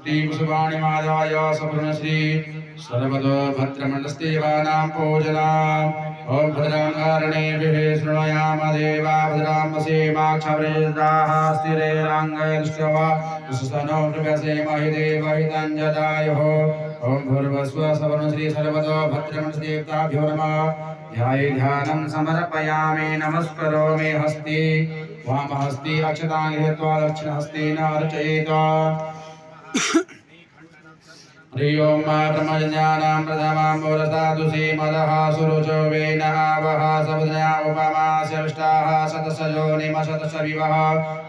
श्रीकुसुवाणिमादाय सपूर्णश्री सर्वतो भद्रमण्डस्तेवानां पूजना ॐ भद्राङ्गारणेभिः शृणुयाम देवा भद्रामसे माक्षावृताः स्थिरैराङ्गैर्ष्टवा सुस्तनो प्रभसेमहि देवहितञ्जदायुः ॐ भूर्भुवस्सुवः सपूर्णश्री सर्वतो भद्रमण्डस्तेभ्यो नमः ध्याये ध्यानं समर्पयामि नमस्करोमि हस्ते वामहस्ते अक्षतां गृहीत्वा दक्षिणहस्तेन अर्चयेत् हरि ओम ब्रह्मज्ञानां प्रथमां मूलधातु सीमलः सुरुचो वेनावः सवदया उपमा श्रेष्ठाः शतसजो निमशतसविवः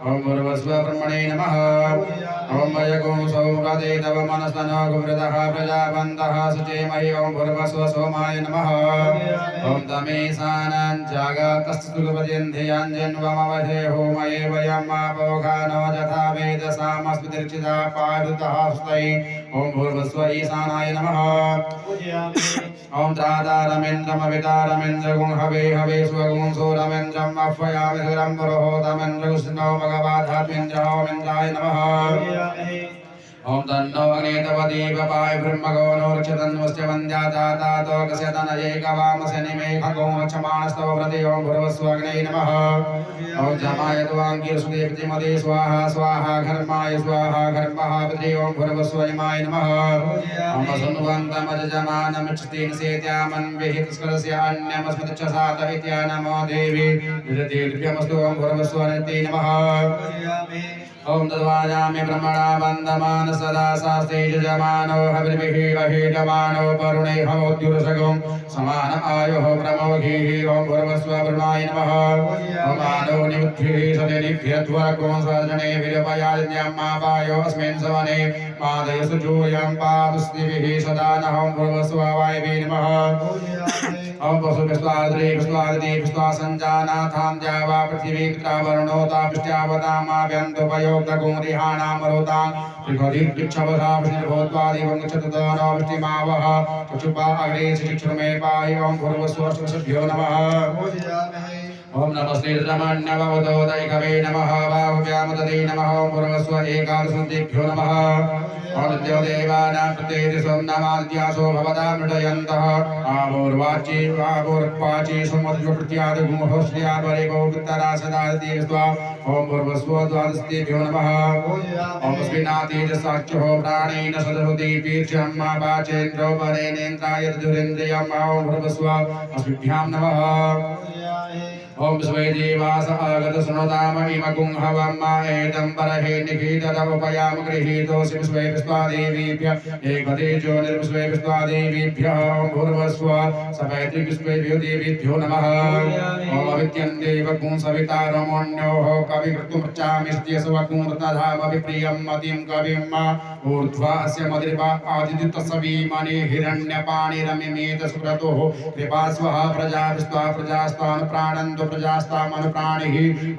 ॐ भूर्भुवस्व ब्रह्मणे नमः ॐ वयगुं सौगते तव मनस्तनो गुवृतः प्रजावन्तः सुचेमहि ॐ भूर्भुवस्व सोमाय नमः ॐ तमेशानां जागतस्तुगपद्यन्धियाञ्जन्वमवधे होमये वयम् आपोघानो यथा वेदसामस्मृतिर्चिता पारुतः स्तै ॐ भूर्भुवस्व ईशानाय नमः ॐ त्रातारमेन्द्रमवितारमेन्द्रगुं हवे हवे स्वगुं सूरमेन्द्रम् आह्वयामि सुरं पुरोहोतमेन्द्रगुष्णो भगवाधात्मेन्द्राय नमः ॐ तन्नो अग्नेतवदीपपाय ब्रह्मगोनो रक्षतन्वस्य वन्द्यातातो कस्य तनयैकवामस्य निमेघगो रक्षमाणस्तव व्रते ॐ भूर्भुवस्व अग्नये नमः ॐ जमाय त्वाङ्गीर्षुदेवतिमते स्वाहा स्वाहा घर्माय स्वाहा घर्मः पितृ ॐ भूर्भुवस्व इमाय नमः ॐ वसुन्वन्तमजमानमिच्छतेन सेत्यामन्विहितस्करस्य अन्यमस्मदच्छसात इत्या नमो देवी निरतेभ्यमस्तु ॐ भूर्भुवस्व नित्ये नमः ॐ तद्वाजामि ब्रह्मणा वन्दमान सदा शास्त्रे यजमानो हविर्भिः वहीडमानो वरुणे हवोद्युरसगो समान आयुः प्रमोघीः ॐ भूर्भुवस्व वरुणाय नमः ॐ आनो निमुद्भिः सदिनिभ्यध्वगो सजने विरपयाज्ञामापायो अस्मिन् सवने मादयसु जूयं पादुस्तिभिः सदा नः ॐ भूर्भुवस्व वायवे नमः ॐ पशुविश्वाद्री विश्वादिति विश्वासञ्जानाथां द्यावा पृथिवी पित्रावरुणोता पृष्ट्यावतामाभ्यन्तोपयोक्तगुंरिहाणां मरुतां त्रिखदिक्षवधा विष्णुर्भूत्वादिवं गच्छततो वृष्टिमावः चक्षुपा अग्रे शिक्षुर्मे पाहि ॐ भूर्भुवस्वभ्यो नमः ॐ नमस्ते रमण्यवदोदैकवे नमः बाहुव्यामददे नमः ॐ भूर्भुवस्व एकादशभ्यो नमः ॐ देवानां प्रत्येति सोमनामाद्यासो भवतां नृटयन्तः आभूर्वाची आभूर्वाची समुद्रप्रत्यादिगुंहोश्रियापरे बहुवित्तरा सदा देवस्वा ॐ भूर्भुवस्व द्वादशतेभ्यो नमः ॐ स्मिनातीजसाक्षुः प्राणेन सदहुति पीर्षं वाचेन्द्रो परेणेन्द्राय दुरेन्द्रियं ॐ भूर्भुवस्व अस्मिभ्यां नमः ॐ स्वे देवास आगत सुनोताम इमगुं हवं मा एतं परहे निखीतदमुपयाम गृहीतोऽसि स्वे विश्वादेवीभ्य एकतेजो निर्विश्वे विश्वादेवीभ्यः ॐ भूर्भुवस्व सपैतृविश्वेभ्यो देवीभ्यो नमः ॐ अविद्यं देवगुं सवितारमण्योः कविकृतुमर्चामिष्ट्यसवगुं रत्नधामपि प्रियं मतिं कविं मा ऊर्ध्वा अस्य मदिर्वा आदित्युतसवीमणि हिरण्यपाणिरमिमेत सुक्रतुः कृपास्वः प्रजा विश्वा प्रजास्तान् प्राणन्तो प्रजास्तामनुप्राणिः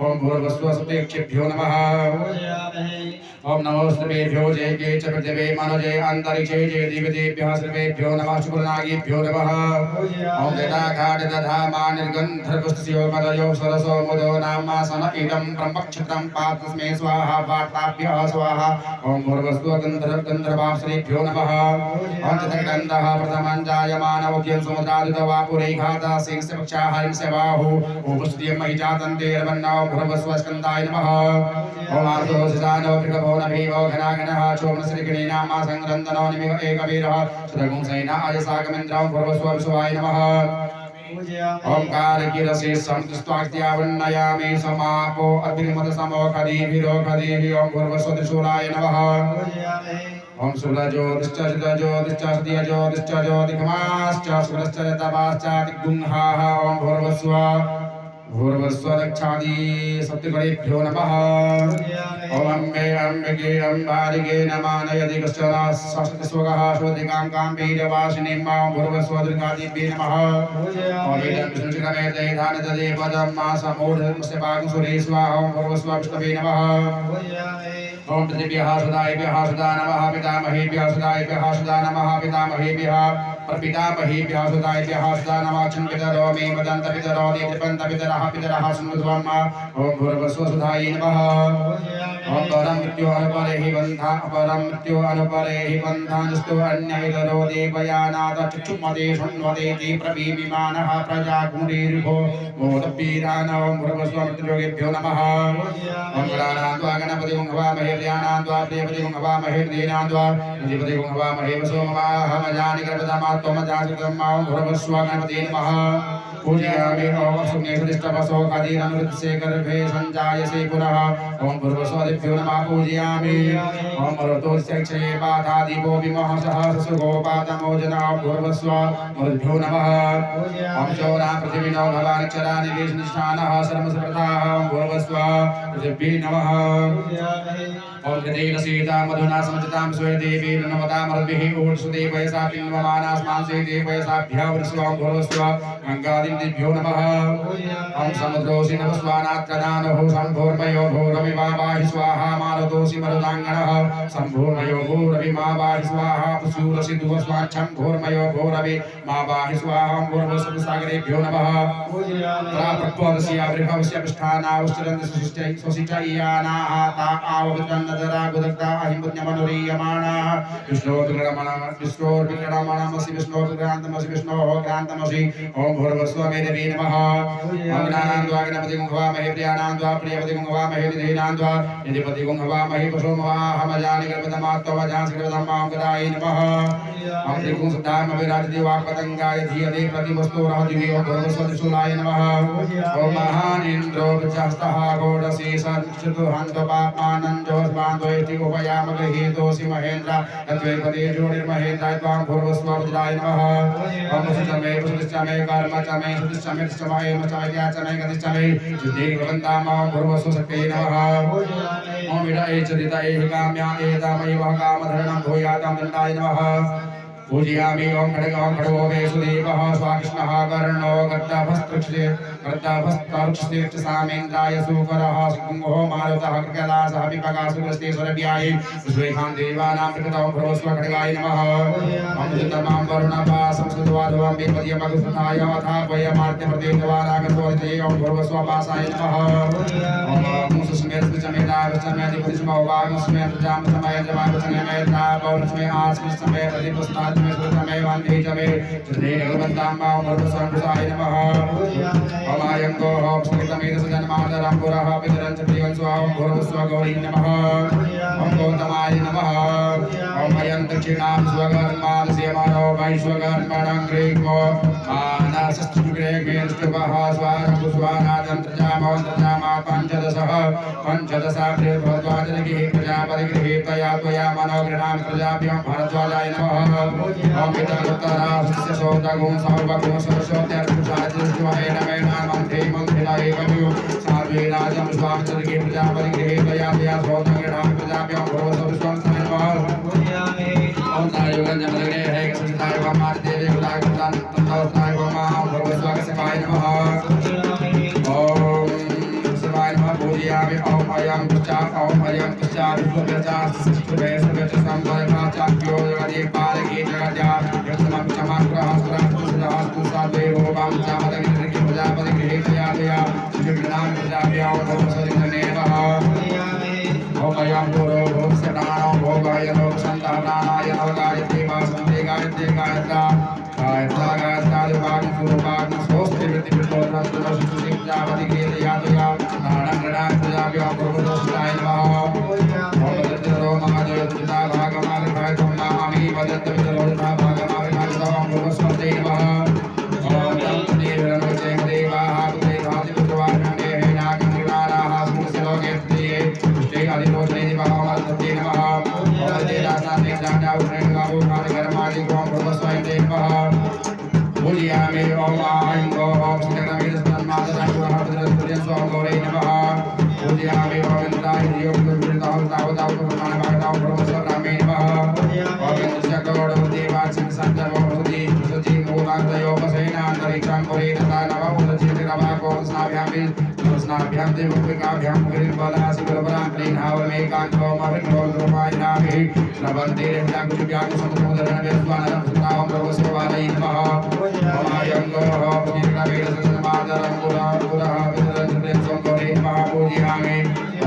ॐ भूर्भुवस्व सुतेक्षेभ्यो नमः ॐ नमो सर्वेभ्यो जय जय च पृथिवे मनोजय अन्तरिक्षे जय दिव्यदेभ्यः सर्वेभ्यो नमः शुभनागेभ्यो नमः ॐ जटाघाटदधामा निर्गन्धर्पुष्टस्यो मदयो सरसो मुदो नामासन इदं ब्रह्मक्षत्रं पातस्मै स्वाहा वार्ताभ्यः स्वाहा ॐ भूर्भुवस्व गन्धर्वाप्सरेभ्यो नमः ॐ चतुर्गन्धः प्रथमं जायमानमुख्यं समुद्रादितवापुरैघाता सिंहस्य पक्षा हरिंस्य बाहु उपस्थितिं महिजातन्तेर्वन्नो भूर्भुवस्व स्कन्दाय नमः ॐ आर्तो सिजानो प्रिकभो नभीवो घनाघनः चोमनश्रीगणीनामा संरन्दनो निमिव एकवीरः शतगुंसैना आयसागमेन्द्रं भूर्भुवस्व विश्वाय नमः ओंकारगिरसे संतुष्टाक्त्यावन्नयामि समापो अग्निमतसमो खदीभिरो खदीभि ॐ भूर्भुवस्व त्रिशूलाय नमः ॐ सुरज्योतिश्च चित्रज्योतिश्च सत्यज्योतिश्च ज्योतिकमाश्च सुरश्च तपाश्च दिग्गुंहाः ॐ भूर्भुवस्व भूर्भुवस्व रक्षादि सप्तगणेभ्यो नमः ॐ अम्बे अम्बिके अम्बालिके नमानयति कश्चन शाश्वतस्वगः श्रोतिकां काम्बीरवासिनीं मां भूर्भुवस्व दुर्गादिभ्ये नमः ॐ वेदं विष्णुचिरमेते धानददे पदं मासमूढमस्य पाकं सुरे स्वाहा ॐ भूर्भुवस्व विष्णवे नमः ॐ पृथिव्यः सुदायभ्यः सुदा नमः पितामहेभ्यः सुदायभ्यः सुदा नमः पितामहेभ्यः प्रपितामहीभ्यः सुताभ्यः सुता नमाक्षन् पितरो मे वदन्त पितरो दीप्यन्त पितरः सुन्दरस्वाम ॐ भूर्भुवस्सुः सुधायै नमः ॐ परं मृत्यो अनुपरेहि बन्धा अपरं मृत्यो अनुपरेहि बन्धानस्तु अन्यैतरो देवयानाद चक्षुमते शृण्वतेति प्रवीमिमानः प्रजाकुरीरिभो मोदपीरानौ भूर्भुवस्सुः मृत्युयोगेभ्यो नमः ॐ गणानाद्वा गणपतिं हवामहे प्रियाणाद्वा प्रियपतिं हवामहे दीनाद्वा अधिपतिं हवामहे वसोमवाहमजानि गर्भदमात्मजागृतं मां भूर्भुवस्सुः गणपते नमः पूजयामि ओम सुमेषदिष्टवसो कदीरनुरुद्से गर्भे सञ्जायसे पुनः ओम भूर्भुवस्वदिभ्यो नमः पूजयामि ओम मरुतोस्यक्षये पाठादीपो विमः सहस्रसुगोपातमोजना भूर्भुवस्व मरुद्भ्यो नमः ओम चौरा पृथिवीनो भवानक्षराणि वेशनिष्ठानः सर्वसप्रथाः ओम भूर्भुवस्व पृथिव्यै नमः ओम गदेन सीता मधुना समचितां स्वेदेवी नमता मरुद्भिः ऊर्ध्वदेवयसा पिन्वमानास्मान् स्वेदेवयसाभ्यः वृष्वं भूर्भुवस्व गङ्गादिभ्यो नमः ओम समुद्रोऽसि नवस्वानात्रदानः सम्भूर्मयो भूरविमावाहि स्वाहा मारुतोऽसि मरुताङ्गणः सम्भूर्मयो भूरविमावाहि स्वाहा पुष्यूरसि दुवस्वाच्छं भूर्मयो भूरविमावाहि स्वाहा भूर्भुवस्व सागरेभ्यो नमः प्राप्तवस्य बृहवस्य पृष्ठानावश्चरन्ति स्वसिचय्यानाः ता आववितन्नदरा गुदग्धा अहिमुज्ञमनुरीयमाणा विष्णोर्विक्रमणमसि विष्णोर्विक्रान्तमसि विष्णोः क्रान्तमसि ओम भूर्भुवस्व मे देवी नमः ओम ज्ञानान्द्वा गणपतिं हवामहे प्रियाणान्द्वा प्रियपतिं हवामहे निधीनान्द्वा निधिपतिं हवामहे पशुमवाहमजानि गर्भदमात्मजांस्कृतं मां गदायै नमः ओम त्रिगुं सुधामभिराजति वाक्पतङ्गाय धीयते प्रतिवस्तुरः दिव्यो भूर्भुवस्व त्रिशूलाय नमः ओम महानीन्द्रो वृक्षहस्तः घोडसी सचतुर्हन्तो पाप्मानञ्जोस्मान्द्वैष्टि उपयामगृहीतोऽसि महेन्द्र तद्वैपदे ज्योतिर्महेन्द्राय त्वां भूर्भुवस्व वज्राय नमः ओम सुचमे सुदिष्टमे कर्म चमे सुदिष्टमे चमे मचाया चमे गदिष्टमे सिद्धि भवन्तां भूर्भुवस्व शक्तिये नमः ओम विदाये चरिता एहि काम्या एतामयि वः कामधरणं भूयातां दण्डाय नमः पूजयामि ओम खड्गो मे सुदेवः स्वाकृष्णः कर्णो गद्दाभस्तारुक्षितेश्च सामेन्द्राय सूकरः सिंहो मारुतः कृकलासः पिपकासुग्रस्ते स्वरभ्याय विश्वेखान् देवानां प्रकृतौ भूर्भुवस्व खड्गाय नमः ओम तमां वरुणपा संस्कृतवाधवं वेपदीयमगुसुताय अथापयमार्त्यप्रदेशवारागतोरितये ओम भूर्भुवस्व पासाय नमः ओम मुसुस्मेतस्मेदावचमेदिपुरुषमौवागुस्मेतजामसमयजवागुसमेमेत्रापौरुषमे आस्मिस्समय प्रतिपुस्तात् में सुतमे वंदे जमे श्री भगवन्तां मां भूर्भुवस्वाय नमः ओम आयंगो ओम स्मृतमेत सजन्मादरं पुरः पितरं च प्रियं स्वां भूर्भुवस्व गौरी नमः ओम गौतमाय नमः ओम अयं दक्षिणां स्वगर्मान् सेमानो वैश्वगर्मणं ग्रीको मानसस्तुग्रेगेष्टवः स्वारकुस्वानादन्त्रजामवन्त्रजामा पञ्चदशाग्रेभद्वाजनगिः प्रजापतिगृहीतया त्वया मनोगृणां प्रजाभ्यं भारद्वाजाय नमः ओम पितरोत्तरास्य सौदगुं सर्वगुं सरस्वत्यर्पुषादिष्टुवहे नमेना मन्त्रिलाय कवियो सार्वे राजं स्वामिचर्गे प्रजापतिगृहीतया त्वया सौदगृणां प्रजाभ्यं भूर्भुवस्व नमः ओम तायुगञ्जमदग्ने हरे कृष्णाय वामार्देवे गुलागुलान् तन्तोस्ताय वामा भूर्भुवस्व शिवाय नमः ओम शिवाय नमः पूजयामि ओम अयं पुष्चा विष्णुव्यचा सुवेशव्यच संवदना चाक्यो जगदे पालकी जगद्या यक्षमं क्षमाग्रह सुरास्तु साधे भोगां चामदगिरिके प्रजापति गृहीतया तया विघ्नां प्रजाभ्यां भूर्भुवस्वदिनेवः ओम अयं पुरो भूषणानो भोगाय लोकसन्तानाय गायत्री वासन्ते गायत्री गायत्रा गायत्रा गायत्रा दुर्गां सुरूपां स्वस्ति वृत्तिप्रचोदनं प्रजापति गृहीतया तया नारायणां प्रजाभ्यां भूर्भुवस्वाय नमः ओम तत्रो महादेव पिता भागमाविर्भाय नामामि वदन्त पितरोधा भागमाविर्भाय तवां भूर्भुवस्वते नमः ओम तत्देवरनुचे देवाः पुत्रे धाति पुत्रवाहने नागनिराराः स्मृतिलोके प्रिये पुष्टे आदिलोचने दिवामर्तते नमः ओम तेरासाते जाता उन्नगावो कार्यकर्मादि त्वां भूर्भुवस्वाय नमः पूजयामि ओम आयंगो ओम सिद्धनामदनाथुरहृदयं स्वां गौरे नमः पूजयामि ओम इंद्राय योगदुर्विदावतावताव प्रमाणभागताव भूर्भुवस्व ब्रह्मे नमः ओम इंद्रचक्रोडो देवासिं संजमो भूति सुचि मूलादयोपसेनान्तरिक्षं पुरे तथा नवो उदचितिरवाको स्नाभ्यां देव काभ्याम ग्रीन बाला सिबलबरा ग्रीन हावल में कांतो मरिन रोल रूपाय नाभि नवंते रेटा कुछ ज्ञान समुद्रन वेस्वानरम सुताम प्रभुस्वालय नमः ओमायंगो हो पुनीरा वेद समादरम पुरा पुरा विदरन प्रेम संगोरे महापूजियामि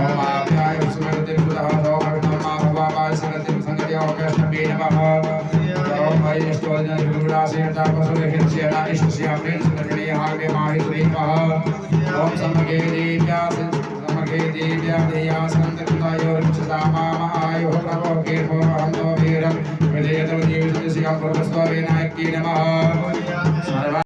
ओम आप्याय सुमति पुरः सोमर्तमा भवापाय संगति संगति ओमेष्टपे नमः ओम वैष्णवजन गुरुरासे तापसुरे हिर्ष्यना इष्टस्या प्रेम संगति हागे माहित्रे नमः ओम समगे देव्या समगे देव्या देया संतकुतायोर्चसामा महायो प्रभो कीर्भो हम नो वीरं विजयतम जीवितस्य प्रभुस्वामिनायकी नमः